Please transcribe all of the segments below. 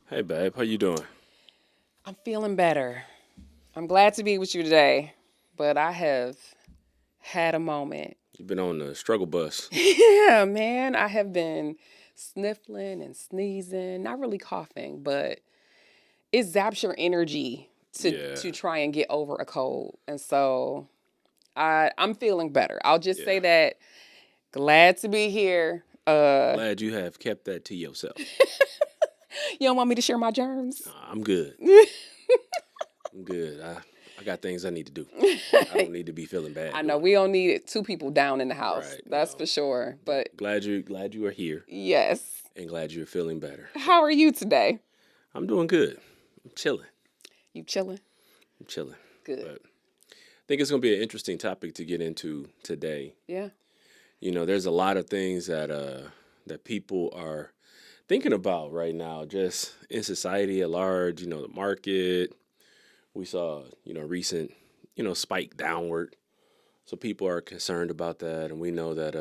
Hey, babe, how you doing? I'm feeling better. I'm glad to be with you today, but I have had a moment. You've been on the struggle bus. Yeah, man, I have been sniffling and sneezing, not really coughing, but it zaps your energy to Yeah, try and get over a cold. And so I'm feeling better. I'll just yeah. say that glad to be here. Glad you have kept that to yourself. You don't want me to share my germs? I'm good. I'm good. I got things I need to do. I don't need to be feeling I bad know doing we don't need two people down in the it. house. Right. That's No. for sure. But But glad you are here yes. and glad you're feeling better. So How are you today? I'm doing good. I'm chilling. You chilling? I'm chilling. Good. But I think it's gonna be an interesting topic to get into today. Yeah. There's a lot of things that people are thinking about right now, just in society at large. The market. We saw, recent, spike downward. So people are concerned about that, and we know that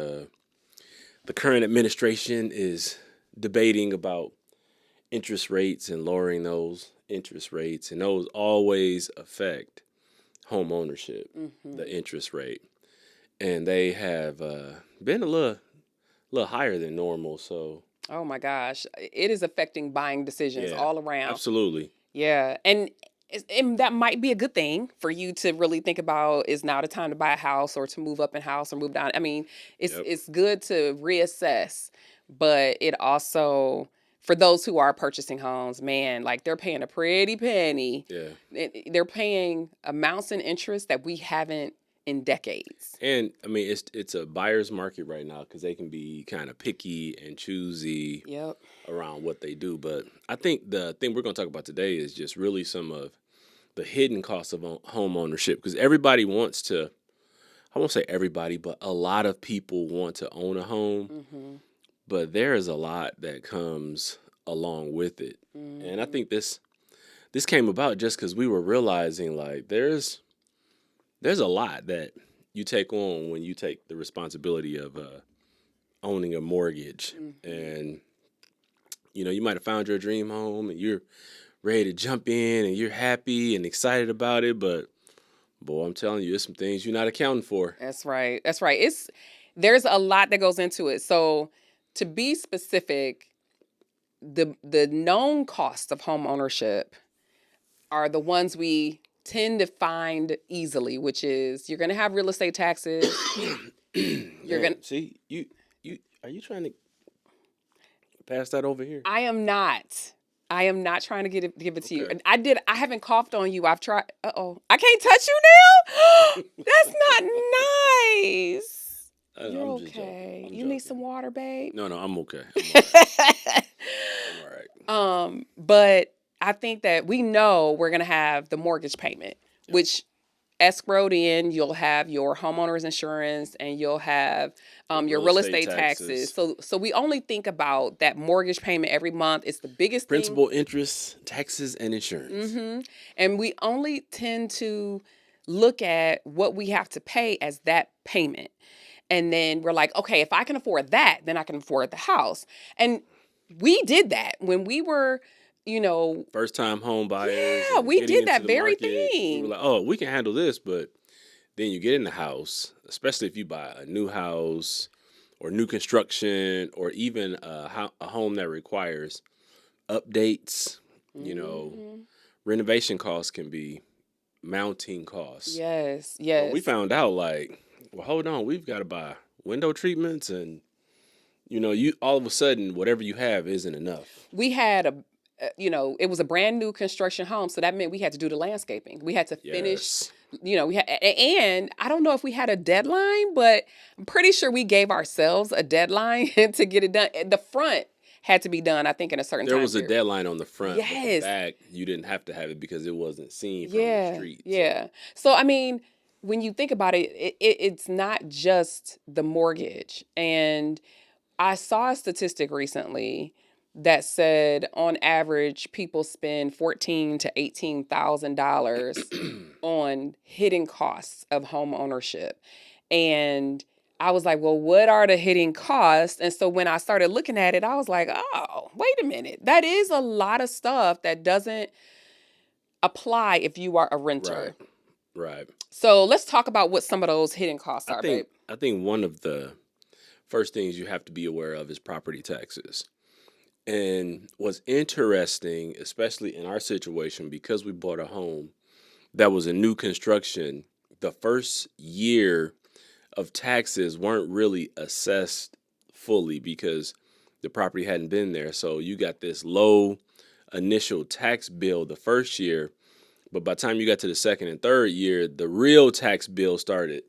the current administration is debating about interest rates and lowering those interest rates, and those always affect home ownership, the Hmm. interest rate, and they have been a little higher than normal. So Oh my gosh, it is affecting buying decisions yeah, all around. absolutely, Yeah, and that might be a good thing for you to really think about. Is now the time to buy a house or to move up in house or move down? I mean, it's yep, it's good to reassess, but it also for those who are purchasing homes, man, like they're paying a pretty penny. yeah. They're paying amounts in interest that we haven't in decades. And I mean, it's a buyer's market right now because they can be kind of picky and choosy Yep. around what they do. But I think the thing we're going to talk about today is just really some of the hidden costs of home ownership, because everybody wants to. I won't say everybody, but a lot of people want to own a home, Mhm. but there is a lot that comes along with it. And I Mhm. think this came about just because we were realizing, like, there's a lot that you take on when you take the responsibility of owning a mortgage. Mhm. And you might have found your dream home and you're ready to jump in and you're happy and excited about it, but boy, I'm telling you, there's some things you're not accounting for. That's right. That's right. There's a lot that goes into it. So to be specific, the known costs of home ownership are the ones we tend to find easily, which is you're going to have real estate taxes. You're going Man, see, you are you trying to pass that over here? I am not. I am not trying to give it to you. Okay. And I haven't coughed on you. I've tried. Uh-oh. I can't touch you now. That's not nice. You're I'm just joking. okay. I'm You need joking. some water, babe. No, I'm okay. I'm all right. I'm all right. But I think that we know we're gonna have the mortgage payment, Yep. which escrowed in. You'll have your homeowner's insurance, and you'll have Yep. your Real real estate estate taxes. taxes, So we only think about that mortgage payment every month. It's the biggest thing. principal, interest, taxes, and insurance. Hmm. And we only tend to look at what we have to pay as that payment. And then we're like, okay, if I can afford that, then I can afford the house. And we did that when we were, you know, First time home buyers yeah, and we getting did into that the very market, we were thing. like, oh, we can handle this. But then you get in the house, especially if you buy a new house or new construction or even a home that requires updates, you know, Hmm. renovation costs can be mounting costs. Yes, But we yes. found out, like, well, hold on, we've got to buy window treatments, and you all of a sudden whatever you have isn't enough. We had it was a brand new construction home, so that meant we had to do the landscaping. We had to finish, Yes. and I don't know if we had a deadline, but I'm pretty sure we gave ourselves a deadline to get it done. The front had to be done, I think, in a certain There time was a period. deadline on the front, but the Yes. back you didn't have to have it because it wasn't seen from the Yeah. street. So Yeah. So I mean, when you think about it, it's not just the mortgage. And I saw a statistic recently that said on average people spend $14 to $18,000 on hidden costs of home ownership. And I was like, well, what are the hidden costs? And so when I started looking at it, I was like, oh, wait a minute. That is a lot of stuff that doesn't apply if you are a Right. renter. Right. So let's talk about what some of those hidden costs I are, think babe. I think one of the first things you have to be aware of is property taxes. And what's interesting, especially in our situation, because we bought a home that was a new construction, the first year of taxes weren't really assessed fully because the property hadn't been there. So you got this low initial tax bill the first year, but by the time you got to the second and third year, the real tax bill started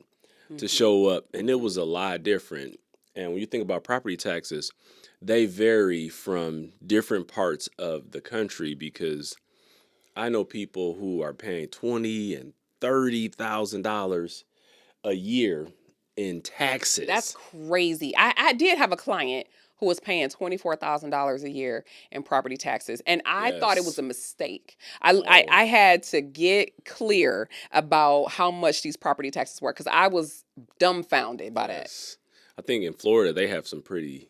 to show up, and it was a lot different. And when you think about property taxes, they vary from different parts of the country because I know people who are paying $20,000 and $30,000 a year in That's taxes. crazy. I did have a client who was paying $24,000 a year in property taxes, and I thought it was Yes. a mistake. I, I Oh, I had to get clear about how much these property taxes were because I was dumbfounded by that. yes. I think in Florida they have some pretty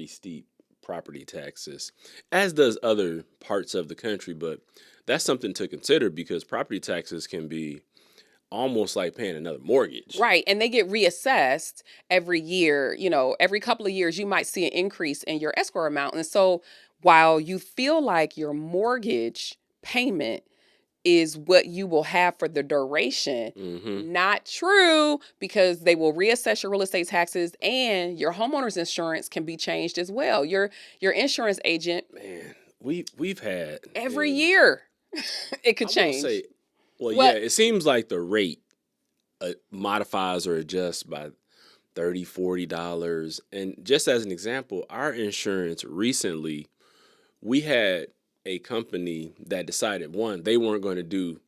steep property taxes, as does other parts of the country, but that's something to consider because property taxes can be almost like paying another mortgage. Right. And they get reassessed every year. Every couple of years, you might see an increase in your escrow amount. And so while you feel like your mortgage payment is what you will have for the duration, Mhm. not true because they will reassess your real estate taxes and your homeowner's insurance can be changed as well. Your insurance agent Man, we've had every and year it could I won't change. say well, yeah, What? it seems like the rate modifies or adjusts by $30, $40. And just as an example, our insurance recently, we had a company that decided one, they weren't going to do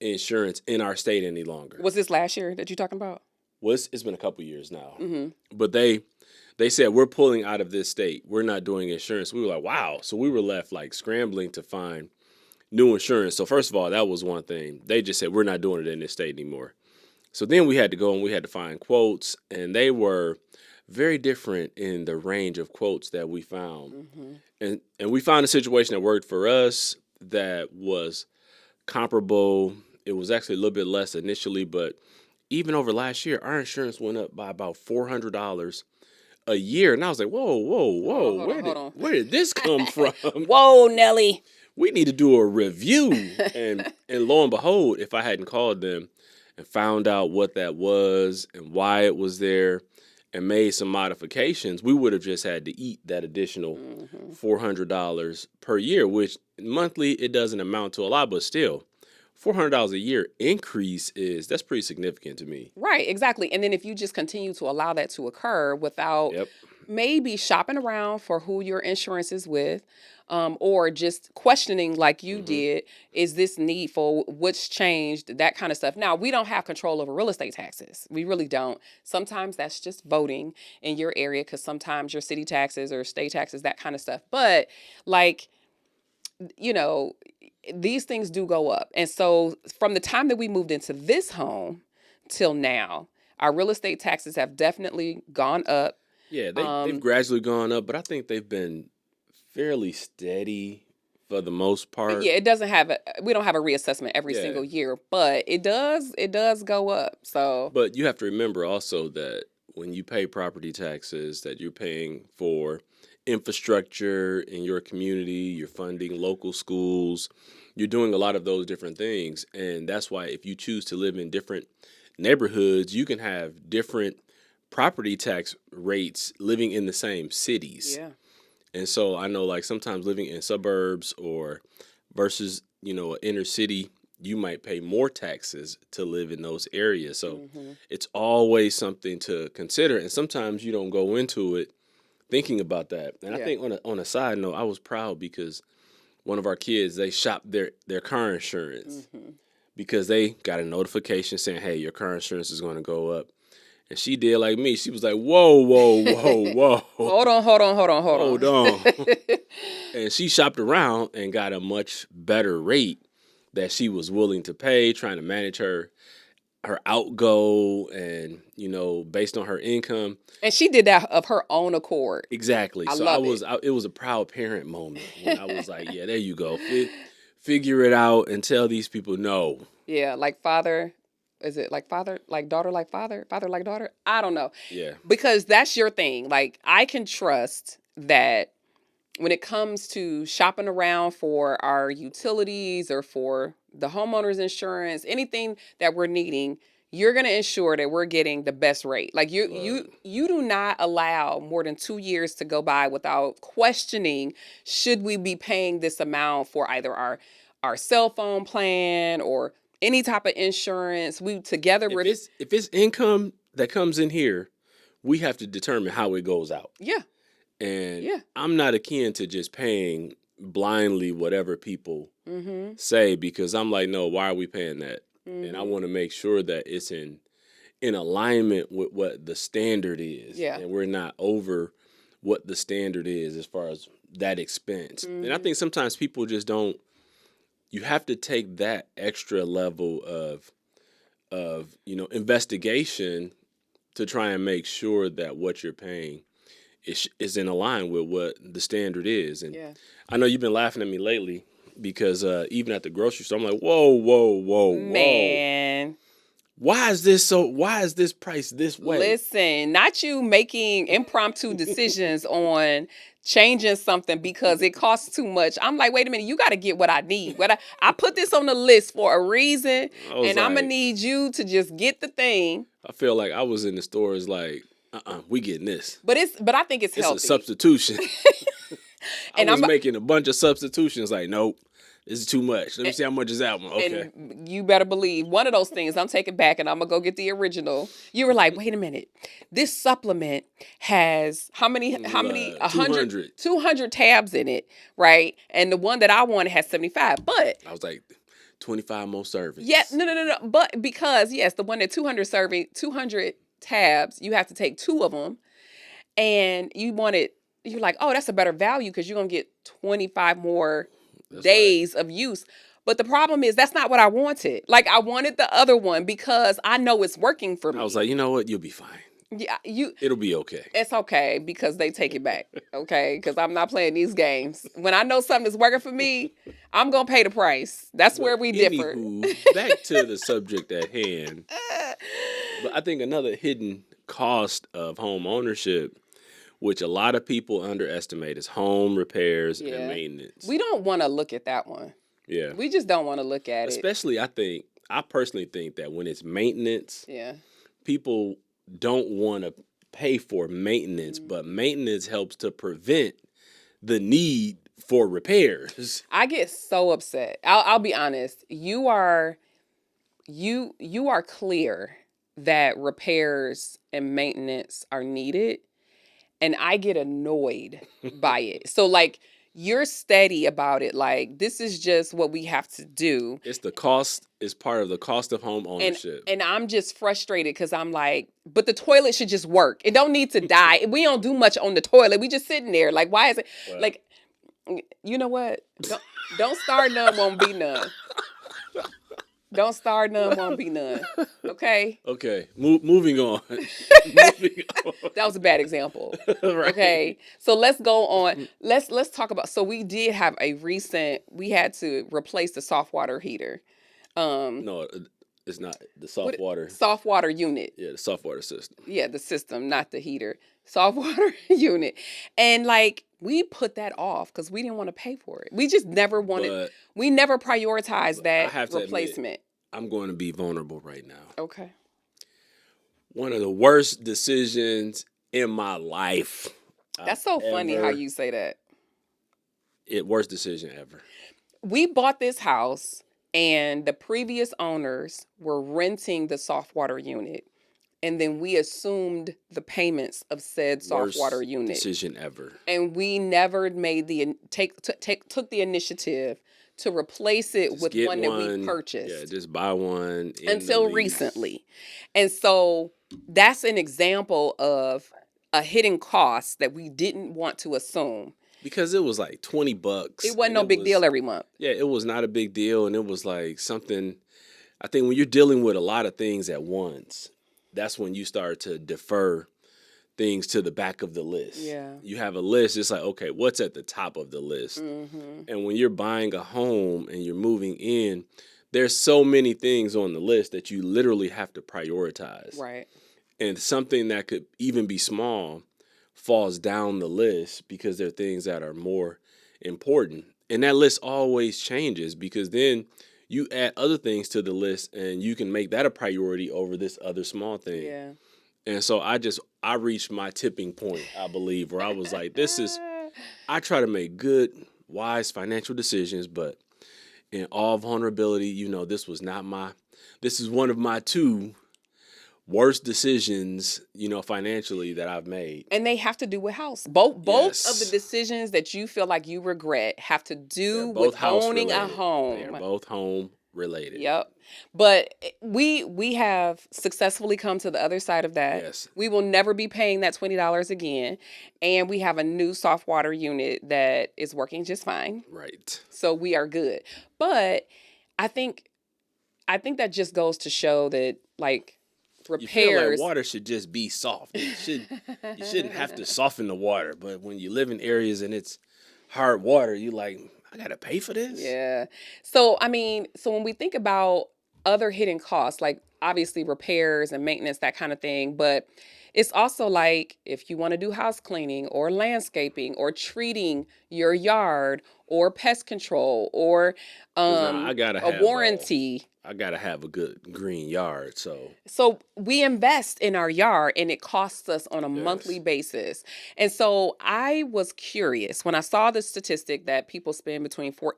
insurance in our state any longer. Was this last year that you're talking about? Well, it's been a couple years now, Mm-hmm. but they said we're pulling out of this state. We're not doing insurance. We were like, wow. So we were left like scrambling to find new insurance. So first of all, that was one thing. They just said we're not doing it in this state anymore. So then we had to go and we had to find quotes, and they were very different in the range of quotes that we found. Mm-hmm. And we found a situation that worked for us that was comparable. It was actually a little bit less initially, but even over last year, our insurance went up by about $400 a year. And I was like, whoa, whoa, Hold on, whoa, hold on, hold on. where did this come from? Whoa, Nelly. We need to do a review. And lo and behold, if I hadn't called them and found out what that was and why it was there and made some modifications, we would have just had to eat that additional Mm-hmm. $400 per year, which monthly it doesn't amount to a lot, but still, $400 a year increase that's pretty significant to me. Right, exactly. And then if you just continue to allow that to occur without Yep. maybe shopping around for who your insurance is with, or just questioning like you Hmm. did, is this needful? What's changed? That kind of stuff. Now, we don't have control over real estate taxes. We really don't. Sometimes that's just voting in your area because sometimes your city taxes or state taxes, that kind of stuff. But like, you know, these things do go up. And so from the time that we moved into this home till now, our real estate taxes have definitely gone up. Yeah, they've gradually gone up, but I think they've been fairly steady for the most part. Yeah, it doesn't have we don't have a reassessment every Yeah. single year, but it does go up. So, But you have to remember also that when you pay property taxes, that you're paying for infrastructure in your community, you're funding local schools, you're doing a lot of those different things. And that's why if you choose to live in different neighborhoods, you can have different property tax rates living in the same cities. yeah. And so I know like sometimes living in suburbs or versus, an inner city, you might pay more taxes to live in those areas. So Mhm. it's always something to consider. And sometimes you don't go into it thinking about that. And I Yeah. think on a side note, I was proud because one of our kids, they shopped their car insurance Mhm. because they got a notification saying, hey, your car insurance is going to go up. And she did like me. She was like, whoa, whoa, whoa, whoa. Hold on, hold on, hold on, hold Hold on. on. And she shopped around and got a much better rate that she was willing to pay, trying to manage her outgo, and based on her income. And she did that of her own accord. Exactly. I So love it. it was a proud parent moment when I was like, yeah, there you go. Figure it out and tell these people no. Yeah, like father. Is it like father, like daughter, like father, father, like daughter? I don't know. Yeah. Because that's your thing. Like, I can trust that when it comes to shopping around for our utilities or for the homeowners insurance, anything that we're needing, you're going to ensure that we're getting the best rate. Like, you do not allow more than 2 years to go by without questioning, should we be paying this amount for either our cell phone plan or any type of insurance. We together If we're it's income that comes in here, we have to determine how it goes out. Yeah. And Yeah. I'm not akin to just paying blindly whatever people Mm-hmm. say, because I'm like, no, why are we paying that? Mm-hmm. And I want to make sure that it's in alignment with what the standard is. Yeah. And we're not over what the standard is as far as that expense. Mm-hmm. And I think sometimes people just don't. You have to take that extra level of investigation to try and make sure that what you're paying is in line with what the standard is. And Yeah. I know you've been laughing at me lately because even at the grocery store, I'm like, whoa, whoa, whoa, Man. whoa. Why is this price this way? Listen, not you making impromptu decisions on changing something because it costs too much. I'm like, wait a minute, you got to get what I need. I put this on the list for a reason, and I'm gonna need you to just get the thing. I feel like I was in the stores like, we getting this. But I think it's healthy. It's a substitution. And I was making a bunch of substitutions. Like, nope, this is too much. Let me see how much is that one. Okay. And you better believe one of those things I'm taking back, and I'm gonna go get the original. You were like, wait a minute, this supplement has how many 200 tabs in it, right? And the one that I wanted has 75. But I was like, 25 more servings. Yeah, no. But because yes, the one that 200 tabs, you have to take 2 of them, and you're like, oh, that's a better value because you're gonna get 25 more days of use. But the problem is that's not what I wanted. Like, I wanted the other one because I know it's working for me. I was like, you know what? You'll be fine. Yeah, it'll be okay. It's okay because they take it back. Okay, because I'm not playing these games. When I know something is working for me, I'm gonna pay the price. That's where we differ. Back to the subject at hand. But I think another hidden cost of home ownership, which a lot of people underestimate, is home repairs and maintenance. We don't want to look at that one. Yeah. We just don't want to look at Especially, I personally think that when it's maintenance, people don't want to pay for maintenance, but maintenance helps to prevent the need for repairs. I get so upset. I'll be honest. You are clear that repairs and maintenance are needed, and I get annoyed by it. So, like, you're steady about it. Like, this is just what we have to do. It's the cost. It's part of the cost of home ownership. And I'm just frustrated because I'm like, but the toilet should just work. It don't need to die. We don't do much on the toilet. We just sitting there. Like, why is it? Well, like, you know what? Don't start none, won't be none. Don't start none, won't be none. Okay? Okay. Moving on. That was a bad example. Right. Okay. So let's go on. Let's talk about, so we did have we had to replace the soft water heater. No, it's not the soft water unit. Yeah, the soft water system. Yeah, the system, not the heater. Soft water unit. And like, we put that off because we didn't want to pay for it. We just never wanted. We never prioritized that replacement. Admit, I'm going to be vulnerable right now. Okay. One of the worst decisions in my life. That's so funny how you say that. Worst decision ever. We bought this house, and the previous owners were renting the soft water unit. And then we assumed the payments of said soft water unit. Worst decision ever. And we never made took the initiative to replace it with one that we purchased. Yeah, just buy one. Until recently. And so that's an example of a hidden cost that we didn't want to assume. Because it was like $20. It wasn't no big deal every month. Yeah, it was not a big deal. And it was like something I think when you're dealing with a lot of things at once, that's when you start to defer things to the back of the list. Yeah. You have a list, it's like, okay, what's at the top of the list? Mm-hmm. And when you're buying a home and you're moving in, there's so many things on the list that you literally have to prioritize. Right. And something that could even be small falls down the list because there are things that are more important. And that list always changes because then you add other things to the list and you can make that a priority over this other small thing. Yeah. And so I reached my tipping point, I believe, where I was like, I try to make good, wise financial decisions, but in all vulnerability, this is one of my two worst decisions, financially that I've made. And they have to do with house. Both of the Yes. decisions that you feel like you regret have to They're do both with house owning a related. They are home. both home related. Yep. But we have successfully come to the other side of that. Yes. We will never be paying that $20 again. And we have a new soft water unit that is working just fine. Right. So we are good. But I think that just goes to show that, like, You feel like repairs. water should just be soft. You shouldn't have to soften the water. But when you live in areas and it's hard water, you like, I gotta pay for this. Yeah. So when we think about other hidden costs, like obviously repairs and maintenance, that kind of thing, but it's also like if you want to do house cleaning or landscaping or treating your yard or pest control or 'Cause now I gotta a have warranty. I gotta have a good green yard. So we invest in our yard and it costs us on a Yes. monthly basis. And so I was curious when I saw the statistic that people spend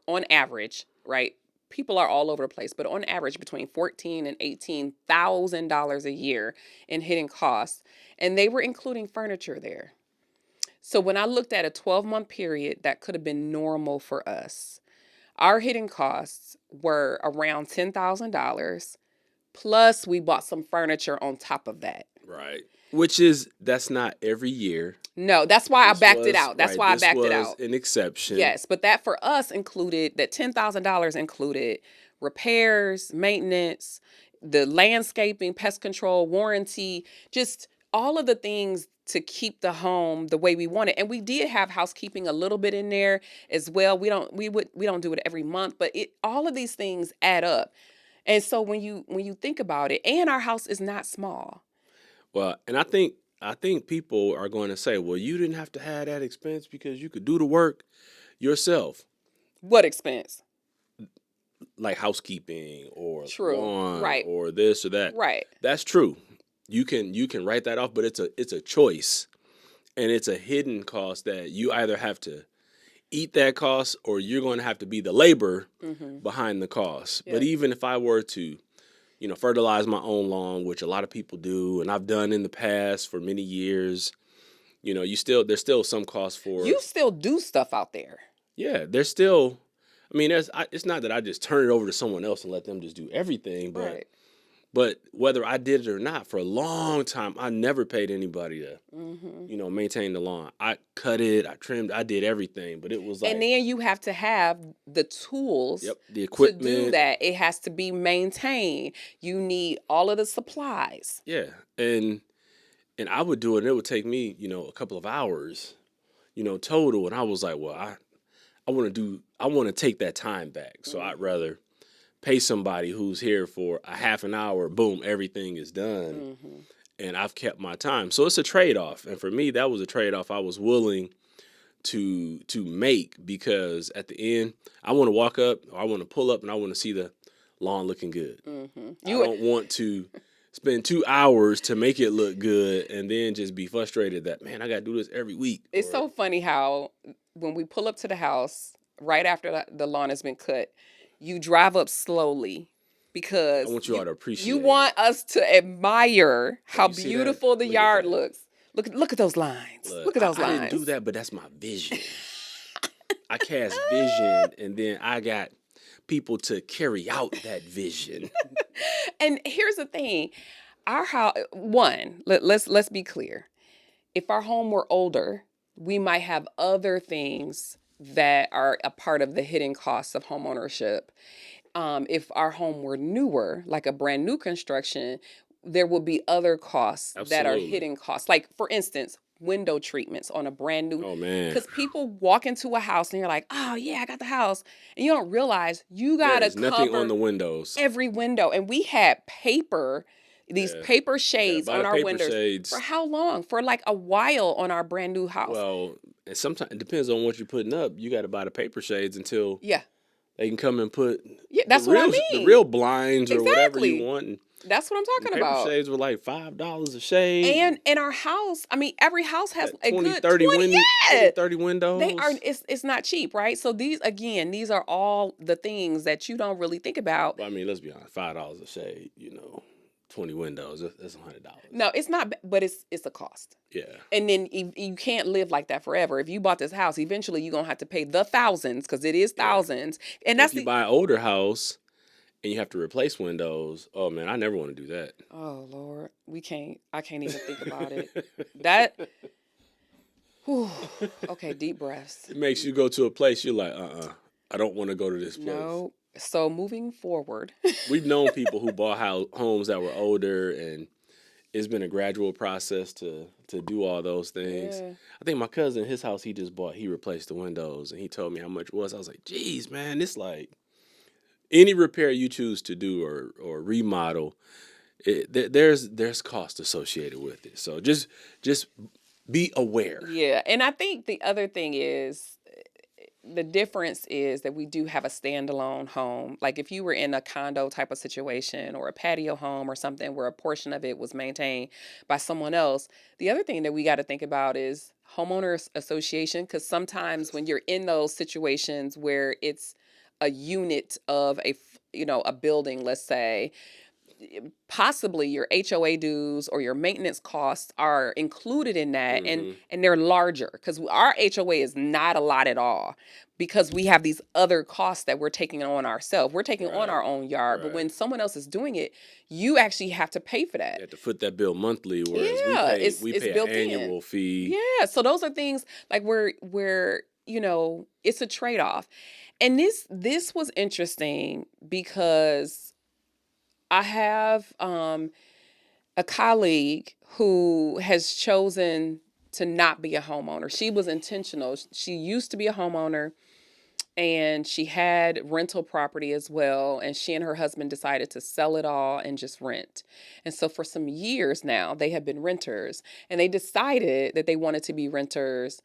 on average, right? People are all over the place, but on average between $14,000 and $18,000 a year in hidden costs. And they were including furniture there. So when I looked at a 12-month period, that could have been normal for us. Our hidden costs were around $10,000. Plus, we bought some furniture on top of that. Right. That's not every year. No, that's why I backed it out. That's why I backed it out. This was an exception. Yes, but that for us included, that $10,000 included repairs, maintenance, the landscaping, pest control, warranty, just all of the things to keep the home the way we want it. And we did have housekeeping a little bit in there as well. We don't do it every month, but all of these things add up. And so when you think about it, and our house is not small. Well, and I think people are going to say, well, you didn't have to have that expense because you could do the work yourself. What expense? Like housekeeping or True. lawn Right. or this or that. Right. That's true. You can write that off, but it's a choice. And it's a hidden cost that you either have to eat that cost or you're going to have to be the labor behind the cost. Yeah. But even if I were to, fertilize my own lawn, which a lot of people do, and I've done in the past for many years, there's still some cost for. You still do stuff out there. Yeah, there's still. I mean, it's not that I just turn it over to someone else and let them just do everything, but. Right. But whether I did it or not, for a long time, I never paid anybody to, maintain the lawn. I cut it, I trimmed, I did everything. But it was like, and then you have to have the tools, the equipment to do that. It has to be maintained. You need all of the supplies. Yeah, and I would do it, and it would take me, a couple of hours, total. And I was like, well, I want to take that time back. So I'd rather pay somebody who's here for a half an hour, boom, everything is done, and I've kept my time. So it's a trade-off, and for me, that was a trade-off I was willing to make because at the end, I want to walk up, or I want to pull up, and I want to see the lawn looking good. I don't want to spend 2 hours to make it look good and then just be frustrated that, man, I got to do this every week. It's so funny how when we pull up to the house, right after the lawn has been cut, you drive up slowly because I want you all to appreciate you want us to admire how you see beautiful that? the Look at yard that. looks. Look at those lines. Look at those I lines. didn't do that, but that's my vision. I cast vision, and then I got people to carry out that vision. And here's the thing. Our house, let's be clear. If our home were older, we might have other things that are a part of the hidden costs of homeownership. If our home were newer, like a brand new construction, there will be other costs that are Absolutely. hidden costs. Like, for instance, window treatments on a brand new, Oh man, because people walk into a house and you're like, oh yeah, I got the house. And you don't realize you there gotta is nothing on cover the windows. every window. And we had these Yeah, paper you gotta shades buy the on our paper windows for shades. how long? For like a while on our brand new house. Well, and sometimes it depends on what you're putting up. You got to buy the paper shades until Yeah. they can come and put Yeah, that's what I the mean. real blinds or whatever you Exactly. want. That's what I'm And talking paper about. shades were like $5 a shade. And in our house, I mean, every house has Got a 20, good 30 20. win 20, Yeah. 30 They are, windows. it's not cheap, right? So these are all the things that you don't really think about. But I mean, let's be honest, $5 a shade. 20 windows. That's $100. No, it's not, but it's a cost. Yeah. And then you can't live like that forever. If you bought this house, eventually you're gonna have to pay the thousands, because it is Yeah. thousands. And And that's if you the buy an older house and you have to replace windows, oh man, I never want to do that. oh Lord, I can't even think about it. That whew, okay, deep breaths. It makes you go to a place you're like, I don't want to go to this place. No. So moving forward. We've known people who bought homes that were older, and it's been a gradual process to do all those things. Yeah. I think my cousin, his house he just bought, he replaced the windows, and he told me how much it was. I was like, geez, man, it's like any repair you choose to do or remodel, there's cost associated with it. So just be aware. Yeah, and I think the other thing is the difference is that we do have a standalone home. Like if you were in a condo type of situation or a patio home or something where a portion of it was maintained by someone else, the other thing that we got to think about is homeowners association, because sometimes when you're in those situations where it's a unit of a building, let's say, possibly your HOA dues or your maintenance costs are included in that, and Hmm. they're larger because our HOA is not a lot at all, because we have these other costs that we're taking on ourselves. We're taking on Right, our own yard, but right. when someone else is doing it, you actually have to pay for You that. have to foot that bill monthly, whereas Yeah, we it's pay an built in. annual fee. Yeah, so those are things like where it's a trade-off. And this was interesting because I have a colleague who has chosen to not be a homeowner. She was intentional. She used to be a homeowner and she had rental property as well. And she and her husband decided to sell it all and just rent. And so for some years now, they have been renters, and they decided that they wanted to be renters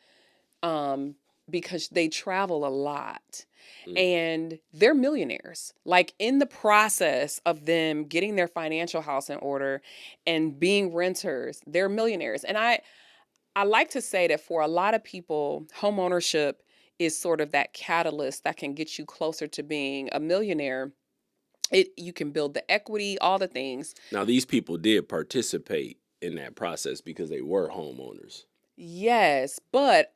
um, because they travel a lot Mm. and they're millionaires. Like in the process of them getting their financial house in order and being renters, they're millionaires. And I like to say that for a lot of people, home ownership is sort of that catalyst that can get you closer to being a millionaire. You can build the equity, all the things. Now, these people did participate in that process because they were homeowners. Yes, but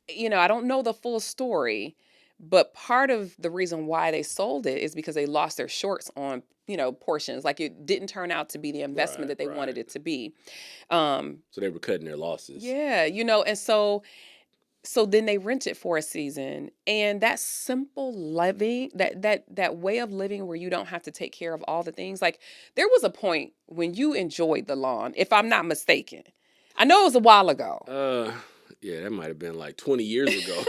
I don't know the full story, but part of the reason why they sold it is because they lost their shorts on, portions. Like it didn't turn out to be the investment Right, that they wanted right. it to be. Um, So they were cutting their losses. yeah, and so then they rent it for a season, and that simple living, that way of living where you don't have to take care of all the things. Like there was a point when you enjoyed the lawn, if I'm not mistaken. I know it was a while ago. Uh, yeah, that might have been like 20 years ago.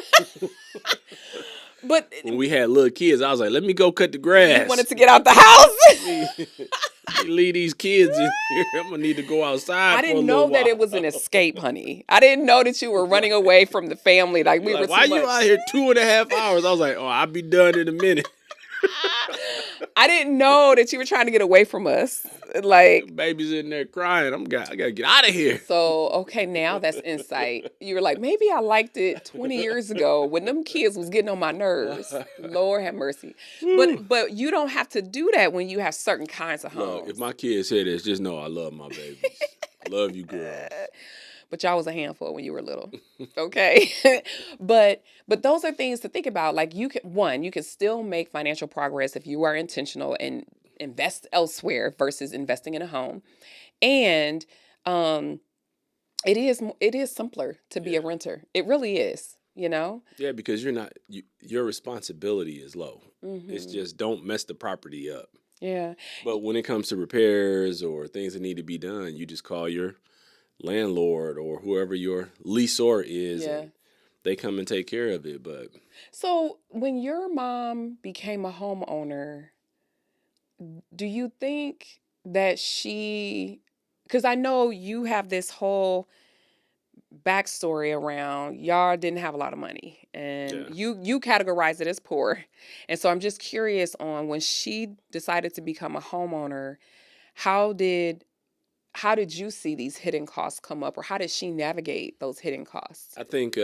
But When we had little kids, I was like, let me go cut the you grass. wanted to get out the house. Let me leave these kids in here. I'm going to need to go outside I for a didn't little know that while. it was an escape, honey. I didn't know that you were running away from the family like we You're were like, why too you much. out here 2.5 hours? I was like, oh, I'll be done in a minute. I didn't know that you were trying to get away from us. Like, Baby's in there crying. I got to get out of here. so, okay, now that's insight. You were like, maybe I liked it 20 years ago when them kids was getting on my nerves. Lord have mercy. But you don't have to do that when you have certain kinds of Look, if homes. my kids hear this, just know I love my babies. Love you, girls. But y'all was a handful when you were little. Okay. but those are things to think about. Like you can still make financial progress if you are intentional and invest elsewhere versus investing in a home. And it is simpler to be a Yeah. renter. It really is. you know? Yeah, because you're not your responsibility is low. It's Hmm. just don't mess the property up. Yeah. But when it comes to repairs or things that need to be done, you just call your landlord or whoever your leaseor is, Yeah. and they come and take care of it. But So when your mom became a homeowner, do you think that because I know you have this whole backstory around y'all didn't have a lot of money and yeah, you categorize it as poor. And so I'm just curious on when she decided to become a homeowner, how did how did you see these hidden costs come up or how did she navigate those hidden costs? I think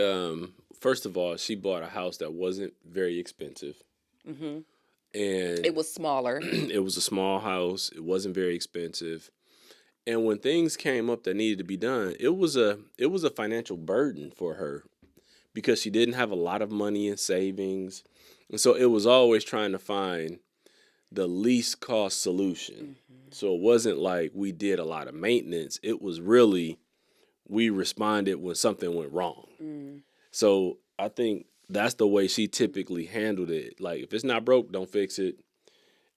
first of all, she bought a house that wasn't very expensive, Hmm. and It was smaller. it was a small house. It wasn't very expensive. And when things came up that needed to be done, it was a financial burden for her because she didn't have a lot of money in savings. And so it was always trying to find the least cost solution. Hmm. So it wasn't like we did a lot of maintenance. It was really we responded when something went wrong. Mm. So I think that's the way she typically handled it. Like if it's not broke, don't fix it.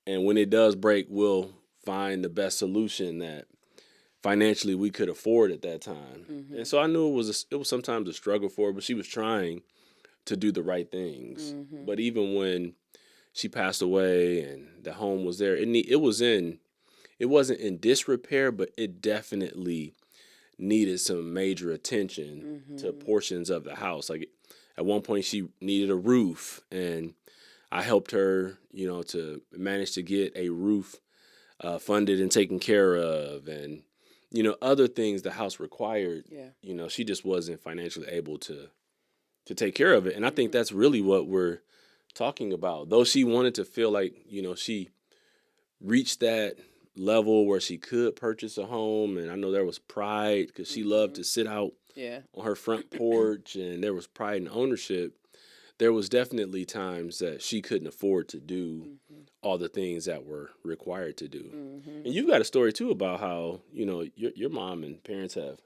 And when it does break, we'll find the best solution that financially we could afford at that time. Hmm. And so I knew it was sometimes a struggle for her, but she was trying to do the right things. Hmm. But even when she passed away and the home was there, it wasn't in disrepair, but it definitely needed some major attention to Hmm. portions of the house. Like at one point she needed a roof, and I helped her, to manage to get a roof funded and taken care of, and other things the house required. Yeah. She just wasn't financially able to take care of it, and I think Hmm. that's really what we're talking about. Though she wanted to feel like she reached that level where she could purchase a home, and I know there was pride because she loved Hmm. to sit out Yeah. on her front porch, and there was pride in ownership. There was definitely times that she couldn't afford to do Hmm. all the things that were required to do. Hmm. And you've got a story too about how your mom and parents have.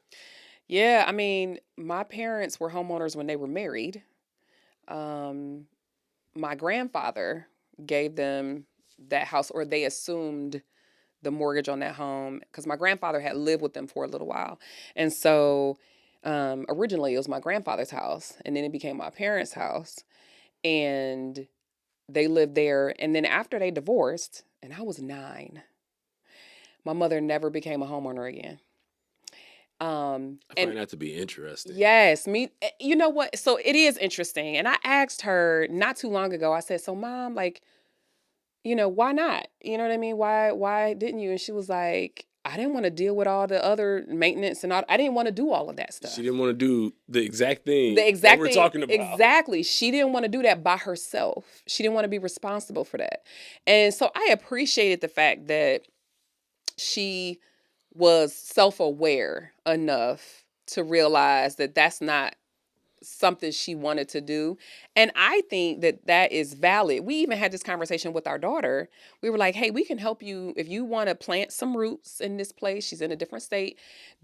Yeah, I mean, my parents were homeowners when they were married. Um, my grandfather gave them that house, or they assumed the mortgage on that home because my grandfather had lived with them for a little while. And so originally it was my grandfather's house, and then it became my parents' house. And they lived there. And then after they divorced, and I was 9, my mother never became a homeowner again. I And find that to be interesting. yes, you know what? So it is interesting. And I asked her not too long ago, I said, so mom, like, why not? You know what I mean? Why didn't you? And she was like, I didn't want to deal with all the other maintenance and all. I didn't want to do all of that She stuff. didn't want to do the exact thing The that exact we're thing, talking about. exactly. She didn't want to do that by herself. She didn't want to be responsible for that. And so I appreciated the fact that she was self-aware enough to realize that that's not something she wanted to do. And I think that that is valid. We even had this conversation with our daughter. We were like, hey, we can help you if you want to plant some roots in this place. She's in a different state.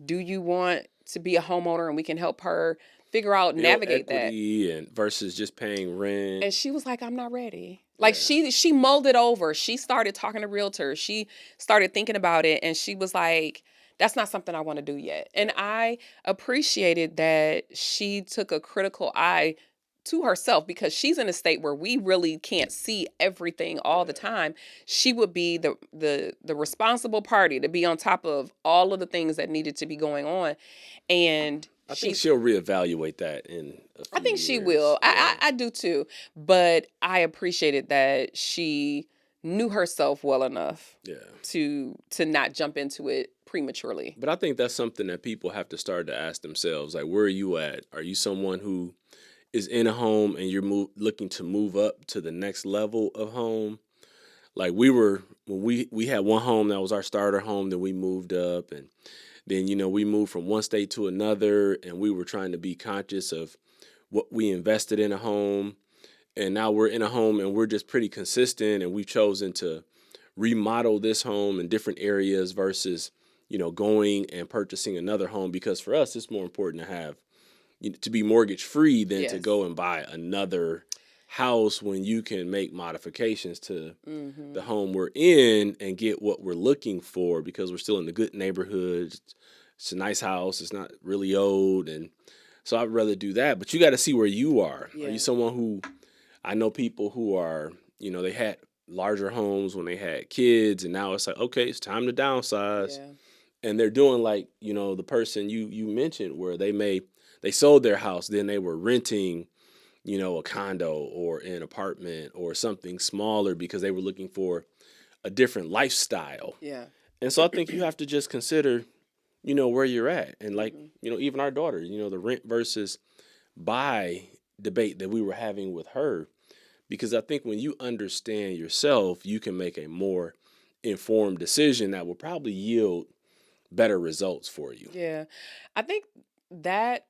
Do you want to be a homeowner? And we can help her figure out, Build navigate that. equity and versus just paying rent. And she was like, I'm not ready. Like Yeah. she mulled it over. She started talking to realtors. She started thinking about it, and she was like, that's not something I want to do yet. And Yeah. I appreciated that she took a critical eye to herself because she's in a state where we really can't see everything all the Yeah. time. She would be the responsible party to be on top of all of the things that needed to be going on. And I think she's she'll reevaluate that in a I few think she years. will. Yeah. I do too. But I appreciated that she knew herself well enough Yeah. to not jump into it prematurely. But I think that's something that people have to start to ask themselves. Like, where are you at? Are you someone who is in a home and you're looking to move up to the next level of home? Like when we had one home that was our starter home, then we moved up, and then we moved from one state to another, and we were trying to be conscious of what we invested in a home. And now we're in a home and we're just pretty consistent, and we've chosen to remodel this home in different areas versus going and purchasing another home, because for us it's more important to have to be mortgage free than to Yes. go and buy another house when you can make modifications to the home we're in and get what we're looking for because we're still in the good neighborhood. It's a nice house. It's not really old. And so I'd rather do that. But you got to see where you are. Yeah. Are you someone who, I know people who are, they had larger homes when they had kids and now it's like, okay, it's time to downsize. Yeah. And they're doing like, the person you mentioned where they sold their house, then they were renting, a condo or an apartment or something smaller because they were looking for a different lifestyle. Yeah. And so I think you have to just consider, where you're at. And like, Mm-hmm. even our daughter, the rent versus buy debate that we were having with her. Because I think when you understand yourself, you can make a more informed decision that will probably yield better results for you. Yeah. I think that,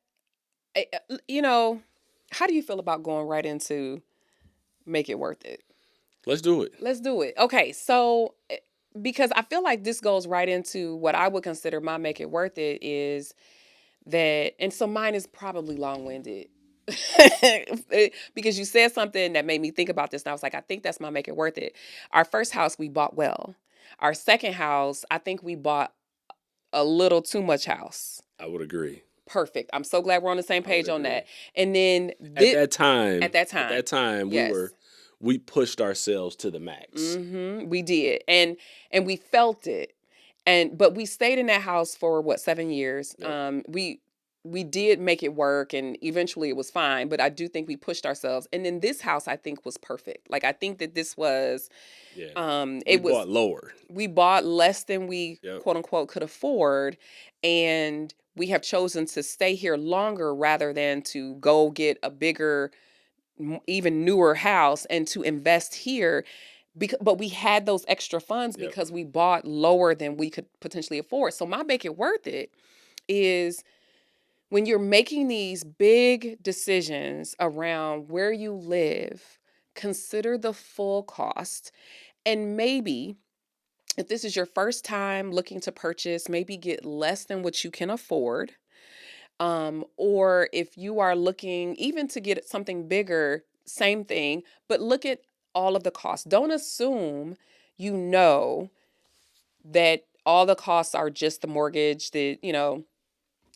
how do you feel about going right into make it worth it? Let's do it. Let's do it. Okay. So, because I feel like this goes right into what I would consider my make it worth it is that, and so mine is probably long winded. Because you said something that made me think about this, and I was like, I think that's my make it worth it. Our first house, we bought well. Our second house, I think we bought a little too much house. I would agree. Perfect. I'm so glad we're on the same I would page on agree. that. And then At that time, at that time, yes, we pushed ourselves to the max. We did, and we felt it, but we stayed in that house for what, 7 years. Yep. We did make it work, and eventually it was fine. But I do think we pushed ourselves, and then this house I think was perfect. Like I think that this was, We it was bought lower. we bought less than we Yep. quote unquote could afford, and we have chosen to stay here longer rather than to go get a bigger, even newer house and to invest here. But we had those extra funds Yep. because we bought lower than we could potentially afford. So my make it worth it is when you're making these big decisions around where you live, consider the full cost. And maybe if this is your first time looking to purchase, maybe get less than what you can afford. Or if you are looking even to get something bigger, same thing, but look at all of the costs. Don't assume you know that all the costs are just the mortgage,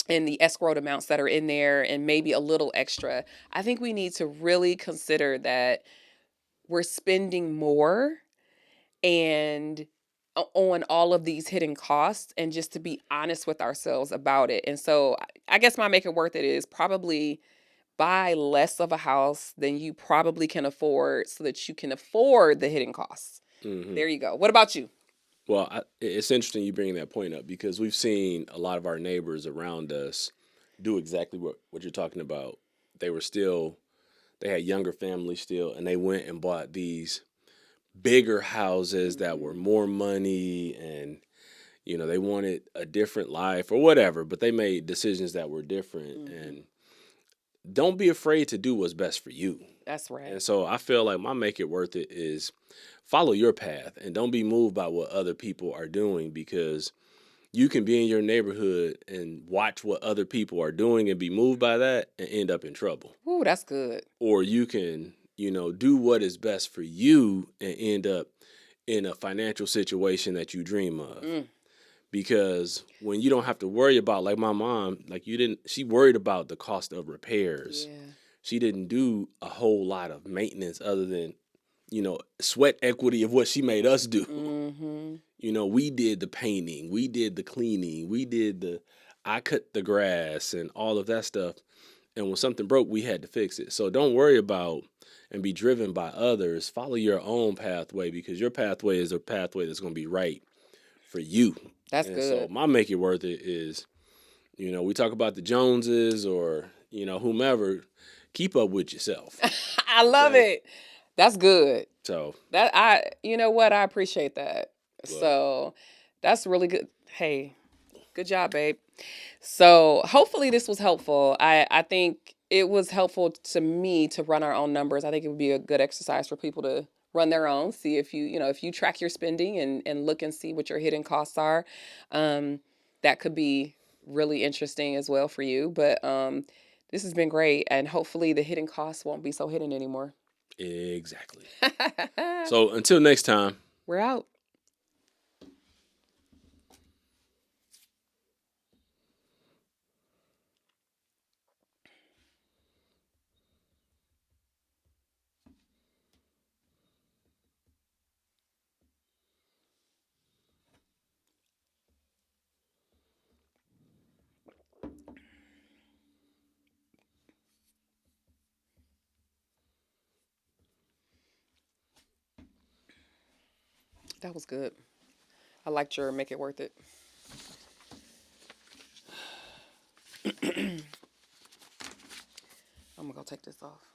and the escrowed amounts that are in there and maybe a little extra. I think we need to really consider that we're spending more and on all of these hidden costs, and just to be honest with ourselves about it. And so I guess my make it worth it is probably buy less of a house than you probably can afford so that you can afford the hidden costs. Mm-hmm. There you go. What about you? Well, it's interesting you bringing that point up because we've seen a lot of our neighbors around us do exactly what you're talking about. They had younger families still, and they went and bought these bigger houses that were more money and they wanted a different life or whatever, but they made decisions that were different. And don't be afraid to do what's best for you. That's right. And so I feel like my make it worth it is follow your path and don't be moved by what other people are doing, because you can be in your neighborhood and watch what other people are doing and be moved by that and end up in trouble. Ooh, that's good. Or you can, do what is best for you and end up in a financial situation that you dream of. Because when you don't have to worry about, like my mom, she worried about the cost of repairs. Yeah. She didn't do a whole lot of maintenance other than, sweat equity of what she made us do. We did the painting, we did the cleaning, I cut the grass and all of that stuff. And when something broke, we had to fix it. So don't worry about and be driven by others. Follow your own pathway, because your pathway is a pathway that's going to be right for you. That's and good. So my make it worth it is, we talk about the Joneses or, whomever, keep up with yourself. I love it. That's good. So you know what? I appreciate that. So that's really good. Hey, good job, babe. So hopefully this was helpful. I think it was helpful to me to run our own numbers. I think it would be a good exercise for people to run their own, see if if you track your spending and look and see what your hidden costs are. That could be really interesting as well for you. But This has been great, and hopefully the hidden costs won't be so hidden anymore. Exactly. So until next time. We're out. That was good. I liked your make it worth it. I'm gonna go take this off.